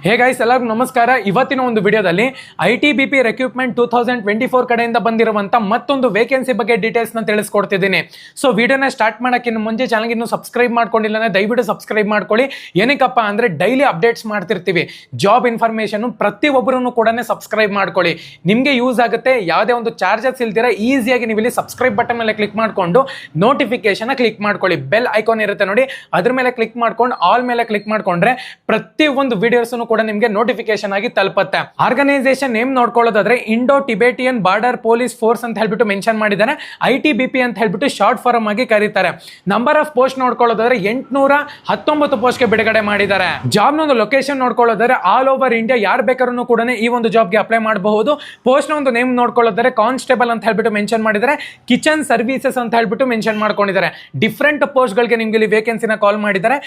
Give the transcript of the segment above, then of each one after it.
Hey guys, ಎಲ್ಲರಿಗೂ ನಮಸ್ಕಾರ. ಇವತ್ತಿನ ಒಂದು ವಿಡಿಯೋದಲ್ಲಿ ITBP ರಿಕ್ರೂಟ್ಮೆಂಟ್ 2024 ಕಡೆಯಿಂದ ಬಂದಿರುವಂತ ಮತ್ತೊಂದು ವೇಕೆನ್ಸಿ ಬಗ್ಗೆ ಡೀಟೇಲ್ಸ್ ನ ತಿಳಿಸ್ಕೊಡ್ತಿದ್ದೀನಿ. ಸೊ ವಿಡಿಯೋನ ಸ್ಟಾರ್ಟ್ ಮಾಡೋಕ್ಕಿಂತ ಮುಂಚೆ ಚಾನಲ್ಗೆ ಇನ್ನೂ ಸಬ್ಸ್ಕ್ರೈಬ್ ಮಾಡ್ಕೊಂಡಿಲ್ಲ ಅಂದ್ರೆ ದಯವಿಟ್ಟು ಸಬ್ಸ್ಕ್ರೈಬ್ ಮಾಡ್ಕೊಳ್ಳಿ. ಏನಕ್ಕಪ್ಪ ಅಂದ್ರೆ ಡೈಲಿ ಅಪ್ಡೇಟ್ಸ್ ಮಾಡ್ತಿರ್ತೀವಿ. ಜಾಬ್ ಇನ್ಫಾರ್ಮೇಶನ್ ಪ್ರತಿಯೊಬ್ಬರೂ ಕೂಡ ಸಬ್ಸ್ಕ್ರೈಬ್ ಮಾಡ್ಕೊಳ್ಳಿ, ನಿಮಗೆ ಯೂಸ್ ಆಗುತ್ತೆ. ಯಾವುದೇ ಒಂದು ಚಾರ್ಜಸ್ ಇಲ್ದಿರ ಈಸಿಯಾಗಿ ನೀವು ಇಲ್ಲಿ ಸಬ್ಸ್ಕ್ರೈಬ್ ಬಟನ್ ಮೇಲೆ ಕ್ಲಿಕ್ ಮಾಡ್ಕೊಂಡು ನೋಟಿಫಿಕೇಶನ್ ಕ್ಲಿಕ್ ಮಾಡ್ಕೊಳ್ಳಿ. ಬೆಲ್ ಐಕಾನ್ ಇರುತ್ತೆ ನೋಡಿ, ಅದ್ರ ಮೇಲೆ ಕ್ಲಿಕ್ ಮಾಡ್ಕೊಂಡು ಆಲ್ ಮೇಲೆ ಕ್ಲಿಕ್ ಮಾಡ್ಕೊಂಡ್ರೆ ಪ್ರತಿ ಒಂದು ವಿಡಿಯೋಸ್ ಕೂಡ ನಿಮಗೆ ನೋಟಿಫಿಕೇಶನ್ ಆಗಿ ತಲುಪುತ್ತೆ. ಆರ್ಗನೈಸೇಷನ್ ನೇಮ್ ನೋಡ್ಕೊಳ್ಳೋದಾದ್ರೆ Indo Tibetan border police force ಅಂತ ಹೇಳ್ಬಿಟ್ಟು ಮೆನ್ಷನ್ ಮಾಡಿದ್ದಾರೆ. ITBP ಅಂತ ಹೇಳ್ಬಿಟ್ಟು ಶಾರ್ಟ್ ಫಾರ್ಮ್ ಆಗಿ ಕರೀತಾರೆ. ನಂಬರ್ ಆಫ್ ಪೋಸ್ಟ್ ನೋಡ್ಕೊಳ್ಳೋದಾದ್ರೆ 819 ಪೋಸ್ಟ್ ಗೆ ಬಿಡುಗಡೆ ಮಾಡಿದ್ದಾರೆ. ಜಾಬ್ ಒಂದು ಲೊಕೇಶನ್ ನೋಡ್ಕೊಳ್ಳೋದಾದ್ರೆ ಆಲ್ ಓವರ್ ಇಂಡಿಯಾ ಯಾರು ಬೇಕಾದ್ರೂ ಕೂಡ ಈ ಒಂದು ಜಾಬ್ಗೆ ಅಪ್ಲೈ ಮಾಡಬಹುದು. ಪೋಸ್ಟ್ ನ ಒಂದು ನೇಮ್ ನೋಡ್ಕೊಳ್ಳೋದಾದ್ರೆ ಕಾನ್ಸ್ಟೇಬಲ್ ಅಂತ ಹೇಳ್ಬಿಟ್ಟು ಮೆನ್ಷನ್ ಮಾಡಿದ್ದಾರೆ. ಕಿಚನ್ ಸರ್ವಿಸಸ್ ಅಂತ ಹೇಳ್ಬಿಟ್ಟು ಮೆನ್ಷನ್ ಮಾಡ್ಕೊಂಡಿದ್ದಾರೆ. ಡಿಫ್ರೆಂಟ್ ಪೋಸ್ಟ್ ಗಳಿಗೆ ನಿಮ್ಗೆ ಇಲ್ಲಿ ವೇಕೆನ್ಸಿನ ಕಾಲ್ ಮಾಡಿದ್ದಾರೆ.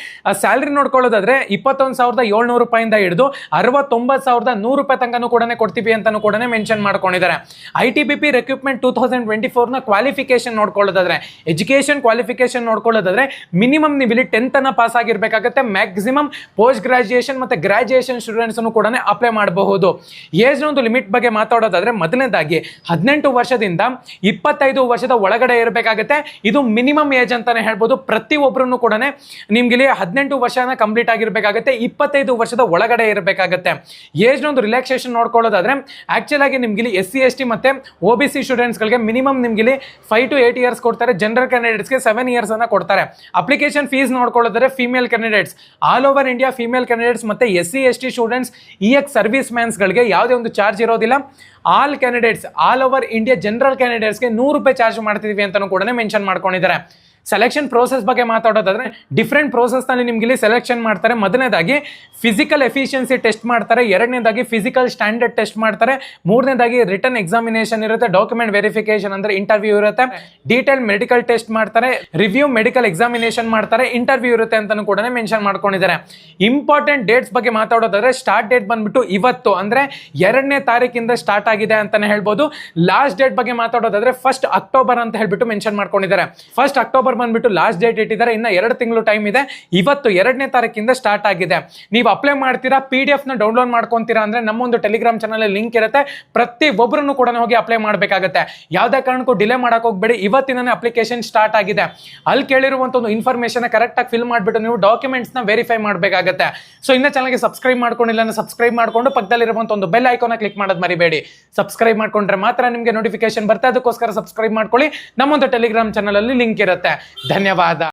ಸ್ಯಾಲರಿ ನೋಡ್ಕೊಳ್ಳೋದಾದ್ರೆ 21,700 ರೂಪಾಯಿಂದ ಹಿಡಿದು 69,100 ರೂಪಾಯಿ ತನಕ ಕೂಡ ಕೊಡ್ತೀವಿ ಅಂತಾನು ಕೂಡ ಮೆನ್ಷನ್ ಮಾಡ್ಕೊಂಡಿದ್ದಾರೆ. ITBP ರಿಕ್ರೂಟ್ಮೆಂಟ್ 2024 ನ ಕ್ವಾಲಿಫಿಕೇಶನ್ ನೋಡ್ಕೊಳ್ಳೋದಾದ್ರೆ ಎಜುಕೇಶನ್ ಕ್ವಾಲಿಫಿಕೇಶನ್ ನೋಡ್ಕೊಳ್ಳೋದಾದ್ರೆ ಮಿನಿಮಮ್ ನೀವು ಇಲ್ಲಿ 10th ಅನ್ನ ಪಾಸ್ ಆಗಿರ್ಬೇಕಾಗುತ್ತೆ. ಮ್ಯಾಕ್ಸಿಮಮ್ ಪೋಸ್ಟ್ ಗ್ರಾಜುಯೇಷನ್ ಮತ್ತೆ ಗ್ರಾಜುಯೇಷನ್ ಸ್ಟೂಡೆಂಟ್ಸ್ ಕೂಡ ಅಪ್ಲೈ ಮಾಡಬಹುದು. ಏಜ್ ಒಂದು ಲಿಮಿಟ್ ಬಗ್ಗೆ ಮಾತಾಡೋದಾದ್ರೆ ಮೊದಲನೇದಾಗಿ 18 ವರ್ಷದಿಂದ 25 ವರ್ಷದ ಒಳಗಡೆ ಇರಬೇಕಾಗುತ್ತೆ. ಇದು ಮಿನಿಮಮ್ ಏಜ್ ಅಂತಾನೆ ಹೇಳ್ಬೋದು. ಪ್ರತಿಯೊಬ್ಬರೂ ಕೂಡ ನಿಮ್ಗೆ ಇಲ್ಲಿ 18 ವರ್ಷನ ಕಂಪ್ಲೀಟ್ ಆಗಿರ್ಬೇಕಾಗುತ್ತೆ, 25 ವರ್ಷದ ಒಳಗಡೆ ಇರಬೇಕಾಗುತ್ತೆ. ಏಜ್ ಒಂದು ರಿಲ್ಯಾಕ್ಸೇಷನ್ ನೋಡ್ಕೊಳ್ಳೋದಾದ್ರೆ ಆಕ್ಚುಲ್ ಆಗಿ ನಿಮ್ಗೆ ಇಲ್ಲಿ SC ST ಮತ್ತೆ OBC ಸ್ಟೂಡೆಂಟ್ಸ್ ಗಳಿಗೆ ಮಿನಿಮಮ್ ನಿಮ್ಗೆ ಇಲ್ಲಿ 5 to 8 years ಕೊಡ್ತಾರೆ. ಜನರಲ್ ಕ್ಯಾಂಡಿಡೇಟ್ಸ್ ಗೆ 7 years ಅನ್ನ ಕೊಡ್ತಾರೆ. ಅಪ್ಲಿಕೇಶನ್ ಫೀಸ್ ನೋಡ್ಕೊಳ್ಳೋದಾದ್ರೆ female candidates all over India female candidates ಮತ್ತೆ SC ST students EX service mans ಗಳಿಗೆ ಯಾವುದೇ ಒಂದು ಚಾರ್ಜ್ ಇರೋದಿಲ್ಲ. All candidates all over India general candidates ಗೆ 100 ರೂಪಾಯಿ ಚಾರ್ಜ್ ಮಾಡ್ತಿದೀವಿ ಅಂತಾನು ಕೂಡ ಮೆನ್ಷನ್ ಮಾಡ್ಕೊಂಡಿದ್ದಾರೆ. ಸೆಲೆಕ್ಷನ್ ಪ್ರೋಸೆಸ್ ಬಗ್ಗೆ ಮಾತಾಡೋದಾದ್ರೆ ಡಿಫ್ರೆಂಟ್ ಪ್ರೋಸೆಸ್ ನಲ್ಲಿ ನಿಮ್ಗೆ ಇಲ್ಲಿ ಸೆಲೆಕ್ಷನ್ ಮಾಡ್ತಾರೆ. ಮೊದಲನೇದಾಗಿ ಫಿಸಿಕಲ್ ಎಫಿಷಿಯನ್ಸಿ ಟೆಸ್ಟ್ ಮಾಡ್ತಾರೆ, ಎರಡನೇದಾಗಿ ಫಿಸಿಕಲ್ ಸ್ಟ್ಯಾಂಡರ್ಡ್ ಟೆಸ್ಟ್ ಮಾಡ್ತಾರೆ, ಮೂರನೇದಾಗಿ ರಿಟರ್ನ್ ಎಕ್ಸಾಮಿನೇಷನ್ ಇರುತ್ತೆ, ಡಾಕ್ಯುಮೆಂಟ್ ವೆರಿಫಿಕೇಶನ್ ಅಂದ್ರೆ ಇಂಟರ್ವ್ಯೂ ಇರುತ್ತೆ, ಡೀಟೇಲ್ ಮೆಡಿಕಲ್ ಟೆಸ್ಟ್ ಮಾಡ್ತಾರೆ, ರಿವ್ಯೂ ಮೆಡಿಕಲ್ ಎಕ್ಸಾಮಿನೇಷನ್ ಮಾಡ್ತಾರೆ, ಇಂಟರ್ವ್ಯೂ ಇರುತ್ತೆ ಅಂತಾನು ಕೂಡ ಮೆನ್ಷನ್ ಮಾಡ್ಕೊಂಡಿದ್ದಾರೆ. ಇಂಪಾರ್ಟೆಂಟ್ ಡೇಟ್ಸ್ ಬಗ್ಗೆ ಮಾತಾಡೋದಾದ್ರೆ ಸ್ಟಾರ್ಟ್ ಡೇಟ್ ಬಂದ್ಬಿಟ್ಟು ಇವತ್ತು ಅಂದ್ರೆ 2ನೇ ತಾರೀಕಿಂದ ಸ್ಟಾರ್ಟ್ ಆಗಿದೆ ಅಂತಾನೆ ಹೇಳ್ಬೋದು. ಲಾಸ್ಟ್ ಡೇಟ್ ಬಗ್ಗೆ ಮಾತಾಡೋದಾದ್ರೆ 1st ಅಕ್ಟೋಬರ್ ಅಂತ ಹೇಳ್ಬಿಟ್ಟು ಮೆನ್ಷನ್ ಮಾಡ್ಕೊಂಡಿದ್ದಾರೆ. 1st ಅಕ್ಟೋಬರ್ ಬಂದ್ಬಿಟ್ಟು ಲಾಸ್ಟ್ ಡೇಟ್ ಇಟ್ಟಿದ್ದಾರೆ. ಇನ್ನ 2 ತಿಂಗಳು ಟೈಮ್ ಇದೆ. ಇವತ್ತು 2ನೇ ತಾರೀಕಿಂದ ಸ್ಟಾರ್ಟ್ ಆಗಿದೆ. ನೀವು ಅಪ್ಲೈ ಮಾಡ್ತೀರಾ, PDF ನ ಡೌನ್ಲೋಡ್ ಮಾಡ್ಕೊಂತೀರಾ ಅಂದ್ರೆ ನಮ್ಮೊಂದು ಟೆಲಿಗ್ರಾಮ್ ಚಾನಲ್ ಲಿಂಕ್ ಇರುತ್ತೆ. ಪ್ರತಿ ಒಬ್ಬರನ್ನು ಕೂಡ ಹೋಗಿ ಅಪ್ಲೈ ಮಾಡಬೇಕಾಗುತ್ತೆ. ಯಾವುದೇ ಕಾರಣಕ್ಕೂ ಡಿಲೇ ಮಾಡಕ್ ಹೋಗ್ಬೇಡಿ. ಇವತ್ತಿನ ಅಪ್ಲಿಕೇಶನ್ ಸ್ಟಾರ್ಟ್ ಆಗಿದೆ. ಅಲ್ಲಿ ಕೇಳಿರುವಂತ ಒಂದು ಇನ್ಫಾರ್ಮೇಶನ್ ಕರೆಕ್ಟ್ ಆಗಿ ಫಿಲ್ ಮಾಡಿಬಿಟ್ಟು ನೀವು ಡಾಕ್ಯುಮೆಂಟ್ಸ್ ನ ವೆರಿಫೈ ಮಾಡಬೇಕಾಗುತ್ತೆ. ಸೊ ಇನ್ನ ಚಾನಲ್ಗೆ ಸಬ್ಸ್ಕ್ರೈಬ್ ಮಾಡ್ಕೊಂಡಿಲ್ಲ ಅಂದ್ರೆ ಸಬ್ಸ್ಕ್ರೈಬ್ ಮಾಡ್ಕೊಂಡು ಪಕ್ಕದಲ್ಲಿರುವಂತ ಒಂದು ಬೆಲ್ ಐಕಾನ್ ಕ್ಲಿಕ್ ಮಾಡೋದು ಮರಿಬೇಡಿ. ಸಬ್ಸ್ಕ್ರೈಬ್ ಮಾಡ್ಕೊಂಡ್ರೆ ಮಾತ್ರ ನಿಮಗೆ ನೋಟಿಫಿಕೇಶನ್ ಬರುತ್ತೆ. ಅದಕ್ಕೋಸ್ಕರ ಸಬ್ಸ್ಕ್ರೈಬ್ ಮಾಡ್ಕೊಳ್ಳಿ. ನಮ್ಮೊಂದು ಟೆಲಿಗ್ರಾಮ್ ಚಾನಲ್ ಅಲ್ಲಿ ಲಿಂಕ್ ಇರುತ್ತೆ. ಧನ್ಯವಾದ.